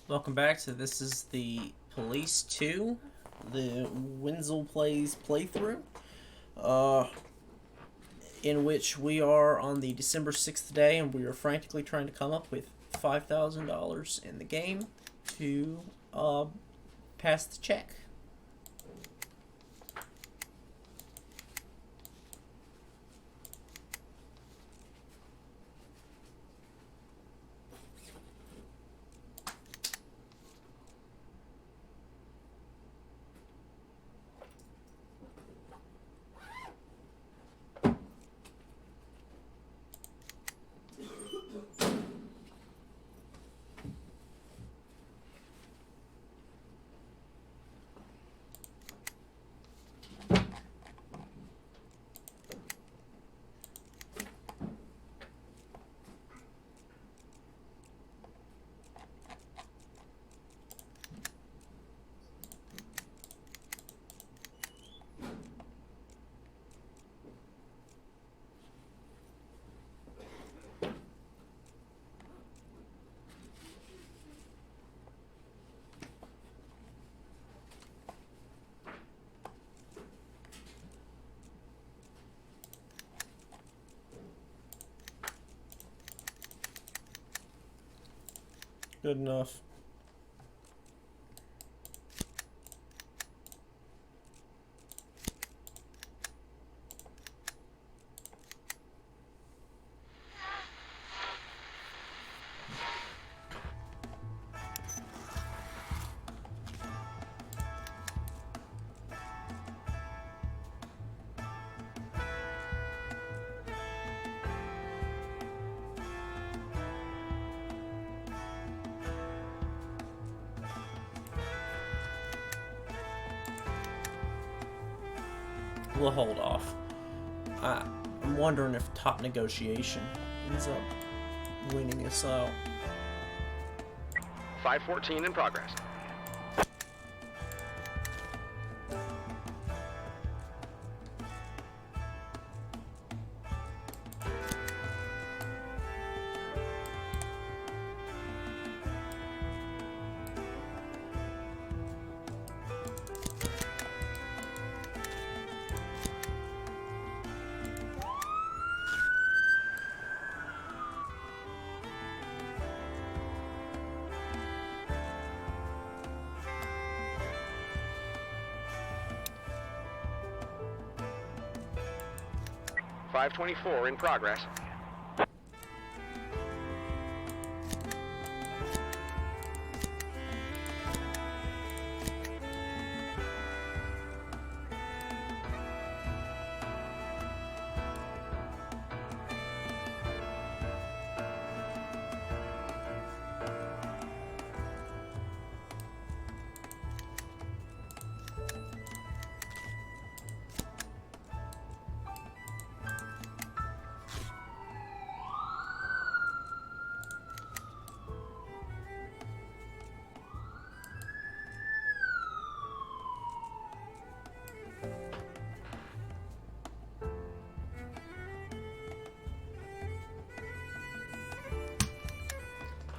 Welcome back to This is the Police 2, the WenzlePlayz playthrough, uh, in which we are on the December 6th day and we are frantically trying to come up with $5,000 in the game to pass the check. Good enough. We'll hold off. I'm wondering if top negotiation ends up winning us out. 514 in progress. $524 in progress.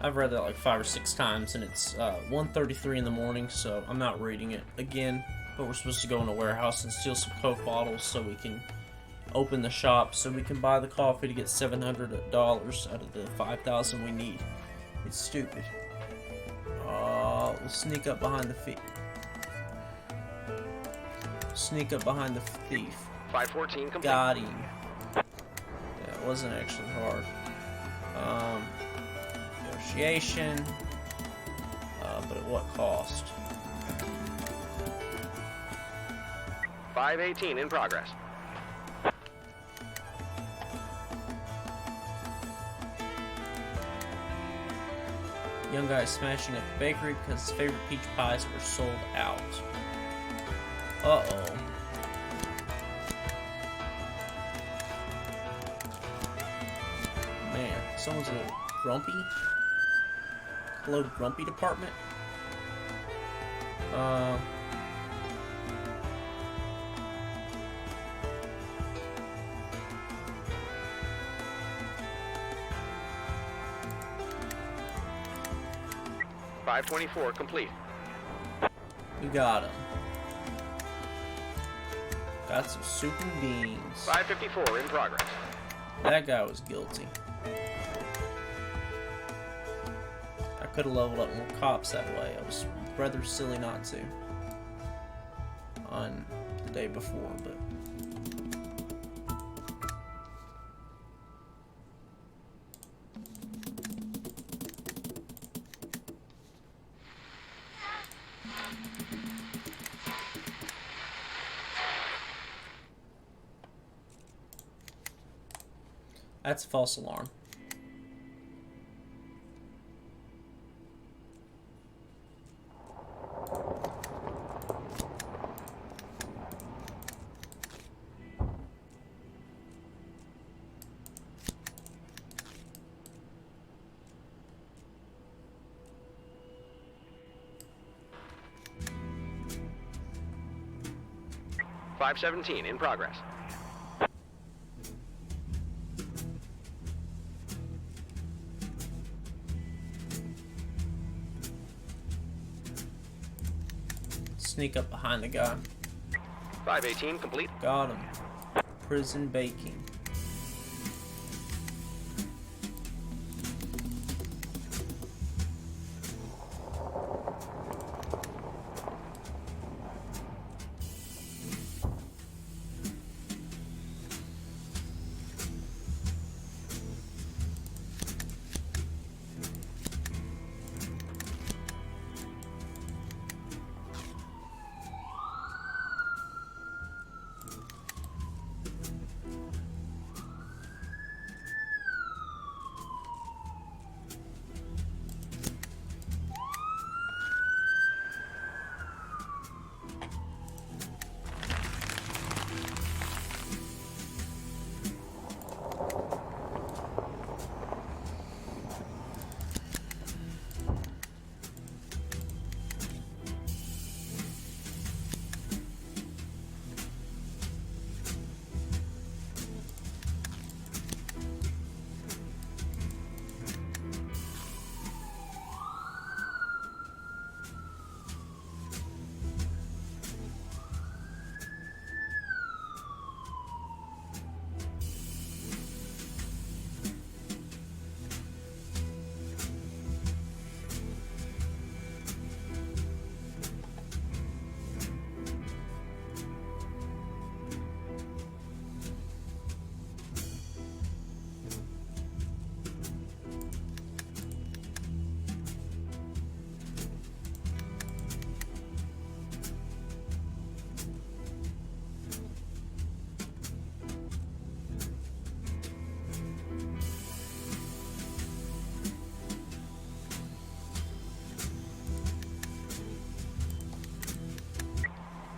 I've read that like 5 or 6 times, and it's 1:33 in the morning, so I'm not reading it again. But we're supposed to go in a warehouse and steal some Coke bottles so we can open the shop, so we can buy the coffee to get $700 out of the $5,000 we need. It's stupid. We'll sneak up behind the thief. Sneak up behind the thief. 514 complete. Got him. Yeah, it wasn't actually hard. Negotiation, but at what cost? 518 in progress. Young guy is smashing up the bakery because his favorite peach pies were sold out. Uh-oh. Man, someone's a little grumpy. Hello, grumpy department. 524 complete. We got him. Got some super beans. 554 in progress. That guy was guilty. I could have leveled up more cops that way. I was rather silly not to on the day before, but that's a false alarm. .517 in progress. Sneak up behind the guy. 518 complete. Got him. Prison baking.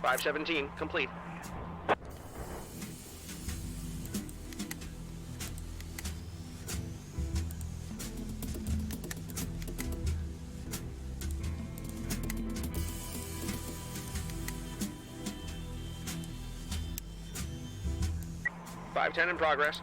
.517 complete. .510 in progress.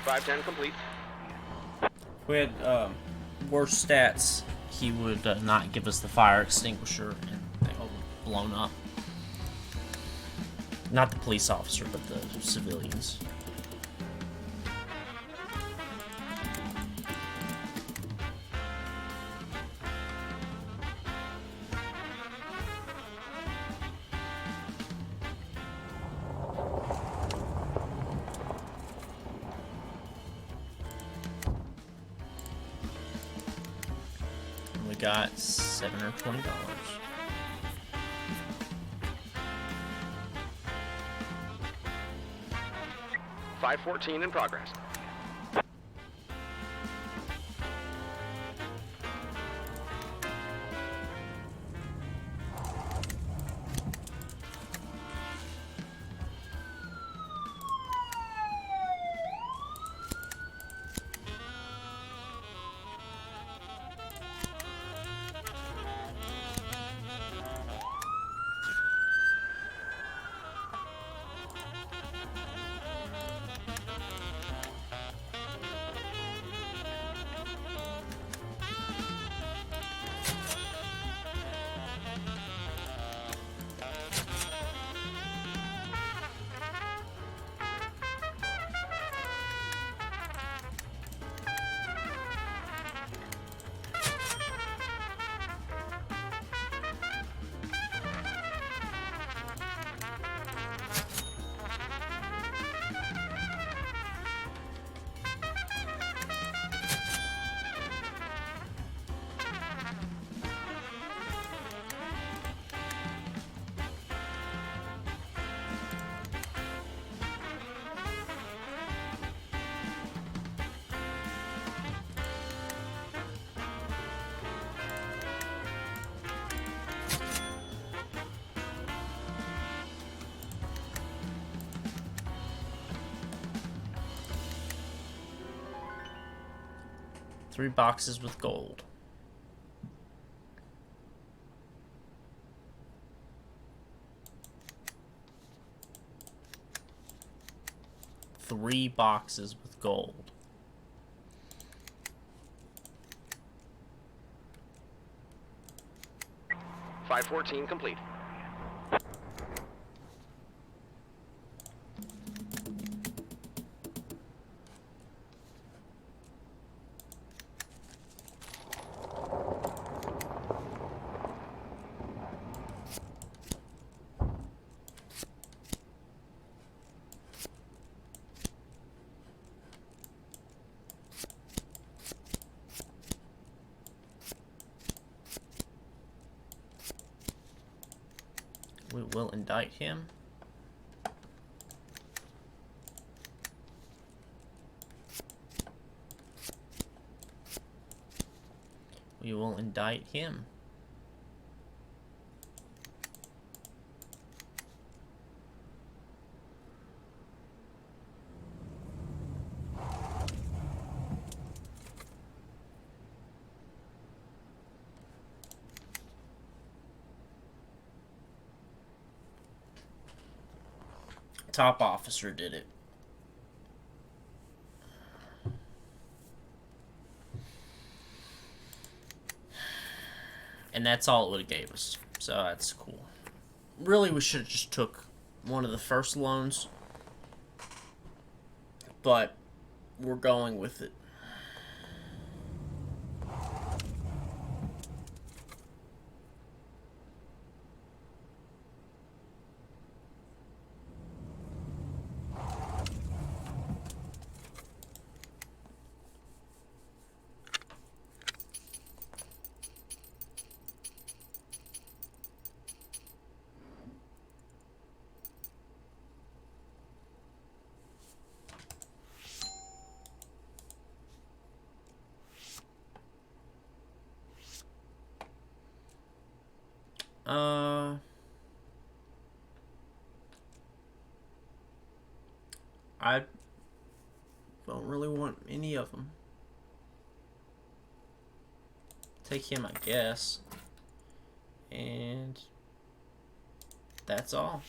.510 complete. If we had worse stats, he would not give us the fire extinguisher, and blown up. Not the police officer, but the civilians. We got $720. 514 in progress. Three boxes with gold. Three boxes with gold. $514 complete. We will indict him. We will indict him. Top officer did it. And that's all it would have gave us. So that's cool. Really, we should have just took one of the first loans. But we're going with it. I don't really want any of them. Take him, I guess. And that's all.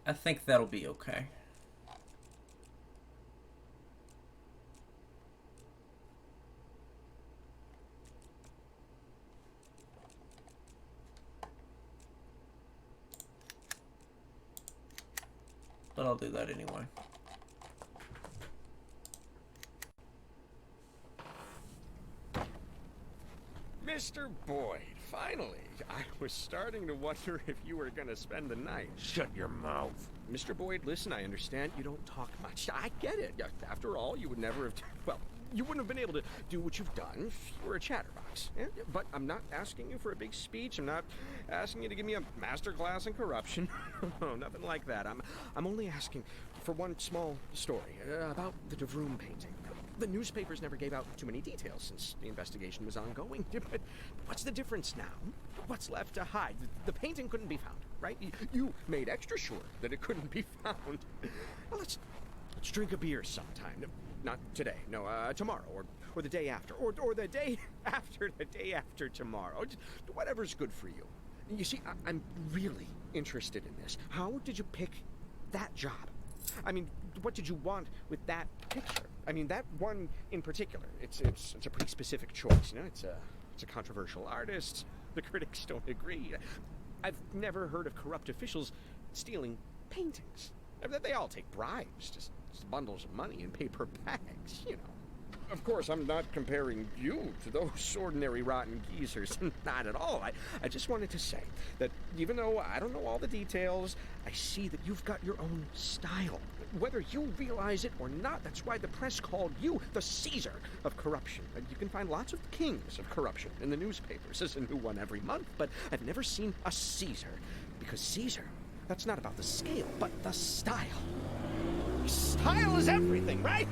I think that'll be okay. But I'll do that anyway. Mr. Boyd, finally. I was starting to wonder if you were going to spend the night. Shut your mouth. Mr. Boyd, listen, I understand you don't talk much. I get it. After all, you would never have... Well, you wouldn't have been able to do what you've done if you were a chatterbox. Yeah? But I'm not asking you for a big speech. I'm not asking you to give me a master class in corruption. No, nothing like that. I'm only asking for one small story about the DeVroom painting. The newspapers never gave out too many details since the investigation was ongoing. But what's the difference now? What's left to hide? The painting couldn't be found, right? You made extra sure that it couldn't be found. Well, let's drink a beer sometime. Not today, no, tomorrow, or the day after, or the day after tomorrow. Just whatever's good for you. You see, I'm really interested in this. How did you pick that job? I mean, what did you want with that picture? I mean, that one in particular. It's a pretty specific choice, you know. It's a controversial artist. The critics don't agree. I've never heard of corrupt officials stealing paintings. They all take bribes, just bundles of money in paper bags, you know. Of course, I'm not comparing you to those ordinary rotten geezers. Not at all. I just wanted to say that even though I don't know all the details, I see that you've got your own style. Whether you realize it or not, that's why the press called you the Caesar of corruption. You can find lots of kings of corruption in the newspapers. There's a new one every month, but I've never seen a Caesar. Because Caesar, that's not about the scale, but the style. Style is everything, right?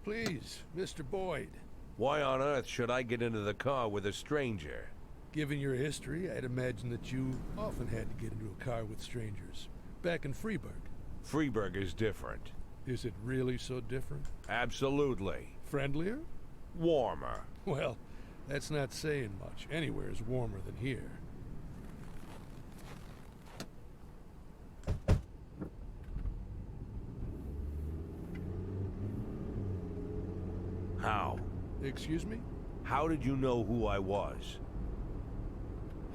Please, Mr. Boyd. Why on earth should I get into the car with a stranger? Given your history, I'd imagine that you often had to get into a car with strangers. Back in Freeburg. Freeburg is different. Is it really so different? Absolutely. Friendlier? Warmer. Well, that's not saying much. Anywhere is warmer than here. How? Excuse me? How did you know who I was?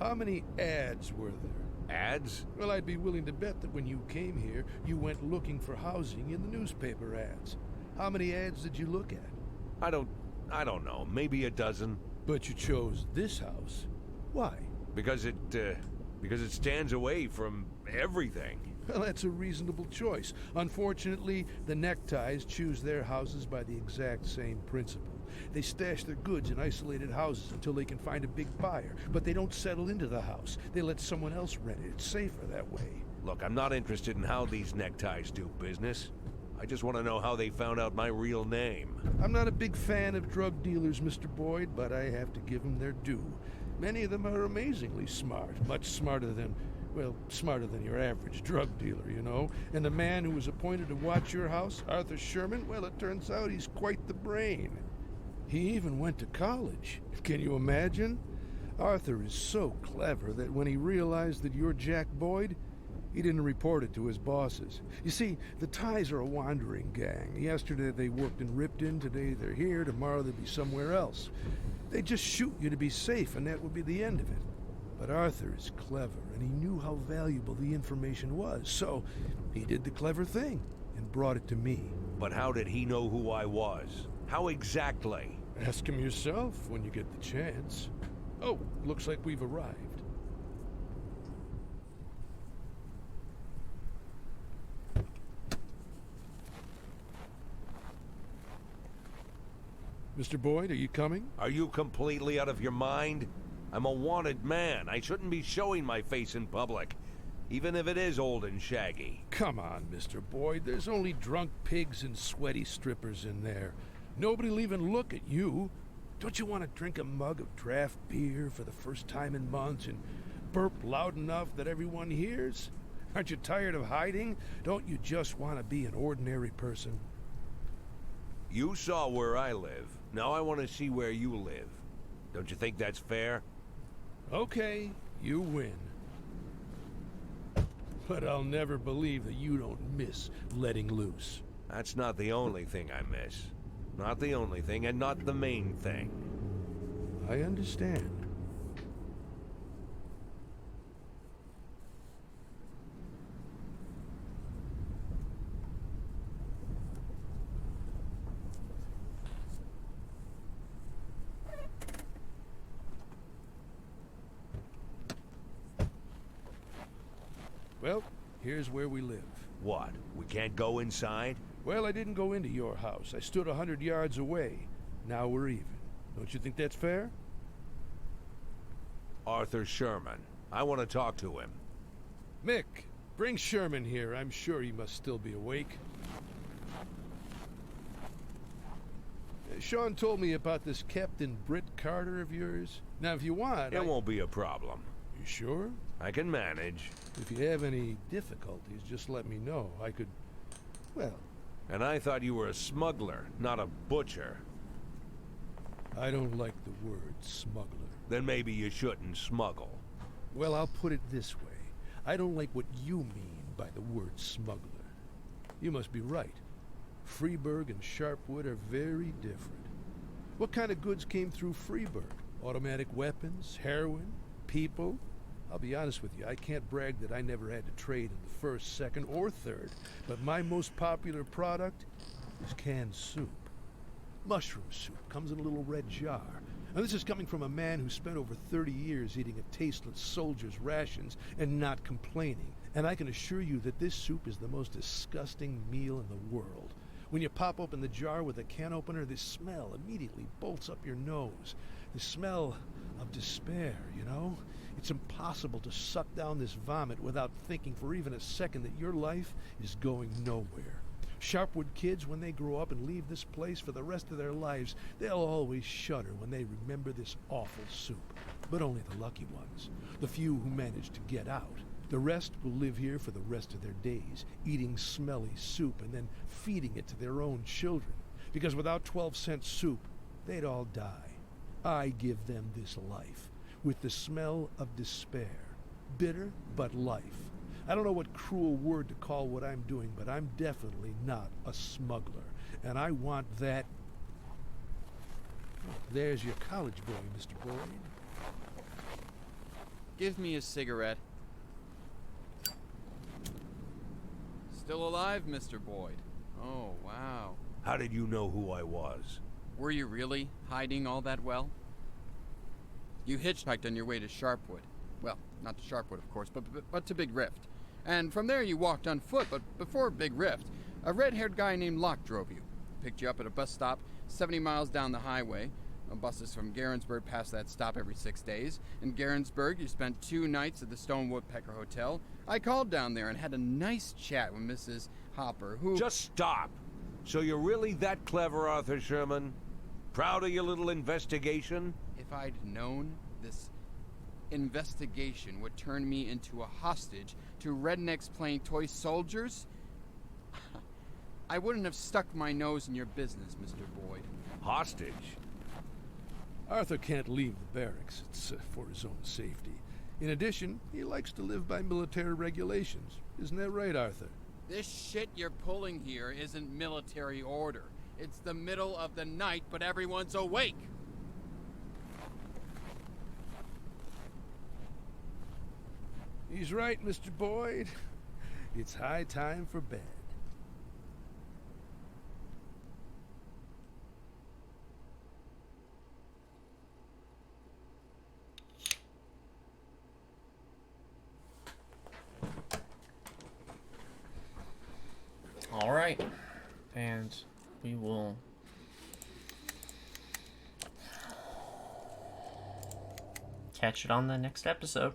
How many ads were there? Ads? Well, I'd be willing to bet that when you came here, you went looking for housing in the newspaper ads. How many ads did you look at? I don't know. Maybe a dozen. But you chose this house. Why? Because it stands away from everything. Well, that's a reasonable choice. Unfortunately, the neckties choose their houses by the exact same principle. They stash their goods in isolated houses until they can find a big buyer, but they don't settle into the house. They let someone else rent it. It's safer that way. Look, I'm not interested in how these neckties do business. I just want to know how they found out my real name. I'm not a big fan of drug dealers, Mr. Boyd, but I have to give them their due. Many of them are amazingly smart, much smarter than... well, smarter than your average drug dealer, you know. And the man who was appointed to watch your house, Arthur Sherman, well, it turns out he's quite the brain. He even went to college. Can you imagine? Arthur is so clever that when he realized that you're Jack Boyd, he didn't report it to his bosses. You see, the Ties are a wandering gang. Yesterday they worked in Ripton, today they're here, tomorrow they'll be somewhere else. They just shoot you to be safe, and that would be the end of it. But Arthur is clever, and he knew how valuable the information was, so he did the clever thing and brought it to me. But how did he know who I was? How exactly? Ask him yourself when you get the chance. Oh, looks like we've arrived. Mr. Boyd, are you coming? Are you completely out of your mind? I'm a wanted man. I shouldn't be showing my face in public. even if it is old and shaggy. Come on, Mr. Boyd. There's only drunk pigs and sweaty strippers in there. Nobody'll even look at you. Don't you want to drink a mug of draft beer for the first time in months and burp loud enough that everyone hears? Aren't you tired of hiding? Don't you just want to be an ordinary person? You saw where I live. Now I want to see where you live. Don't you think that's fair? Okay, you win. But I'll never believe that you don't miss letting loose. That's not the only thing I miss. Not the only thing, and not the main thing. I understand. Well, here's where we live. What? We can't go inside? Well, I didn't go into your house. I stood 100 yards away. Now we're even. Don't you think that's fair? Arthur Sherman. I want to talk to him. Mick, bring Sherman here. I'm sure he must still be awake. Sean told me about this Captain Britt Carter of yours. Now, if you want, It won't be a problem. You sure? I can manage. If you have any difficulties, just let me know. I could... well... And I thought you were a smuggler, not a butcher. I don't like the word smuggler. Then maybe you shouldn't smuggle. Well, I'll put it this way. I don't like what you mean by the word smuggler. You must be right. Freeburg and Sharpwood are very different. What kind of goods came through Freeburg? Automatic weapons? Heroin? People? I'll be honest with you, I can't brag that I never had to trade in the first, second, or third, but my most popular product is canned soup. Mushroom soup comes in a little red jar. Now this is coming from a man who spent over 30 years eating a tasteless soldier's rations and not complaining. And I can assure you that this soup is the most disgusting meal in the world. When you pop open the jar with a can opener, this smell immediately bolts up your nose. The smell of despair, you know? It's impossible to suck down this vomit without thinking for even a second that your life is going nowhere. Sharpwood kids, when they grow up and leave this place for the rest of their lives, they'll always shudder when they remember this awful soup. But only the lucky ones, the few who manage to get out. The rest will live here for the rest of their days, eating smelly soup and then feeding it to their own children. Because without 12-cent soup, they'd all die. I give them this life, with the smell of despair. Bitter, but life. I don't know what cruel word to call what I'm doing, but I'm definitely not a smuggler. And I want that... Oh, there's your college boy, Mr. Boyd. Give me a cigarette. Still alive, Mr. Boyd? Oh, wow. How did you know who I was? Were you really hiding all that well? You hitchhiked on your way to Sharpwood. Well, not to Sharpwood, of course, but to Big Rift. And from there you walked on foot, but before Big Rift, a red-haired guy named Locke drove you. Picked you up at a bus stop 70 miles down the highway. Buses from Garensburg pass that stop every 6 days. In Garensburg, you spent 2 nights at the Stone Woodpecker Hotel. I called down there and had a nice chat with Mrs. Hopper, who... Just stop! So you're really that clever, Arthur Sherman? Proud of your little investigation? If I'd known this investigation would turn me into a hostage to rednecks playing toy soldiers, I wouldn't have stuck my nose in your business, Mr. Boyd. Hostage? Arthur can't leave the barracks. It's for his own safety. In addition, he likes to live by military regulations. Isn't that right, Arthur? This shit you're pulling here isn't military order. It's the middle of the night, but everyone's awake. He's right, Mr. Boyd. It's high time for bed. All right, and we will catch it on the next episode.